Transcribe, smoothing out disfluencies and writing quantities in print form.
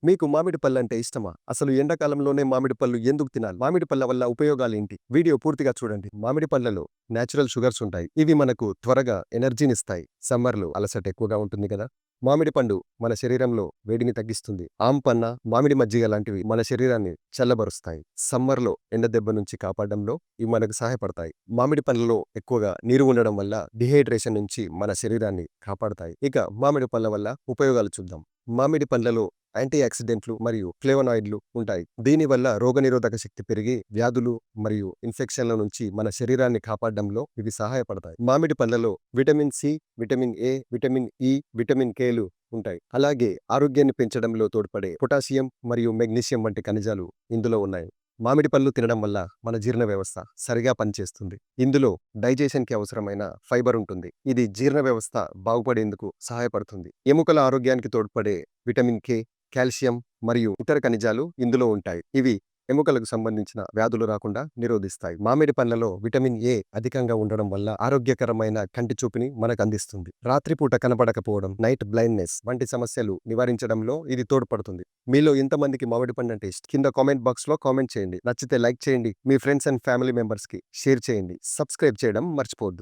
మీకు మామిడి పళ్ళంటే ఇష్టమా? అసలు ఎండాకాలంలోనే మామిడి పళ్ళు ఎందుకు తినాలి? మామిడి పళ్ళ వల్ల ఉపయోగాలేంటి? వీడియో పూర్తిగా చూడండి. మామిడి పళ్ళలో నేచురల్ షుగర్స్ ఉంటాయి. ఇవి మనకు త్వరగా ఎనర్జీనిస్తాయి. సమ్మర్‌లో అలసట ఎక్కువగా ఉంటుంది కదా! మామిడి పండు మన శరీరంలో వేడిని తగ్గిస్తుంది. ఆంపన్న, మామిడి మజ్జిగ లాంటివి మన శరీరాన్ని చల్లబరుస్తాయి. సమ్మర్‌లో ఎండ దెబ్బ నుంచి కాపాడడంలో ఇవి మనకు సహాయపడతాయి. మామిడి పండ్లలో ఎక్కువగా నీరు ఉండడం వల్ల డీహైడ్రేషన్ నుంచి మన శరీరాన్ని కాపాడతాయి. ఇక మామిడి పళ్ళ వల్ల ఉపయోగాలు చూద్దాం. మామిడి పండ్లలో యాంటీ ఆక్సిడెంట్లు మరియు ఫ్లేవనాయిడ్లు ఉంటాయి. దీనివల్ల రోగనిరోధక శక్తి పెరిగి వ్యాధులు మరియు ఇన్ఫెక్షన్ల నుంచి మన శరీరాన్ని కాపాడడంలో ఇవి సహాయపడతాయి. మామిడి పండ్లలో vitamin C, vitamin A, vitamin E, vitamin కేలు ఉంటాయి. అలాగే ఆరోగ్యాన్ని పెంచడంలో తోడ్పడే పొటాషియం మరియు మెగ్నీషియం వంటి ఖనిజాలు ఇందులో ఉన్నాయి. మామిడి పళ్ళు తినడం వల్ల మన జీర్ణ వ్యవస్థ సరిగా పనిచేస్తుంది. ఇందులో డైజెషన్‌కి అవసరమైన ఫైబర్ ఉంటుంది. ఇది జీర్ణ వ్యవస్థ బాగుపడేందుకు సహాయపడుతుంది. ఎముకల ఆరోగ్యానికి తోడ్పడే విటమిన్ కే, కాల్షియం మరియు ఇతర ఖనిజాలు ఇందులో ఉంటాయి. ఇవి ఎముకలకు సంబంధించిన వ్యాధులు రాకుండా నిరోధిస్తాయి. మామిడి పండ్లలో విటమిన్ ఏ అధికంగా ఉండడం వల్ల ఆరోగ్యకరమైన కంటి చూపుని మనకు అందిస్తుంది. రాత్రిపూట కనపడకపోవడం, నైట్ బ్లైండ్‌నెస్ వంటి సమస్యలు నివారించడంలో ఇది తోడ్పడుతుంది. మీలో ఎంతమందికి మామిడి పండు అంటే ఇష్టం? కింద కామెంట్ బాక్స్‌లో కామెంట్ చేయండి. నచ్చితే లైక్ చేయండి. మీ ఫ్రెండ్స్ అండ్ ఫ్యామిలీ మెంబర్స్‌కి షేర్ చేయండి. సబ్స్క్రైబ్ చేయడం మర్చిపోవద్దు.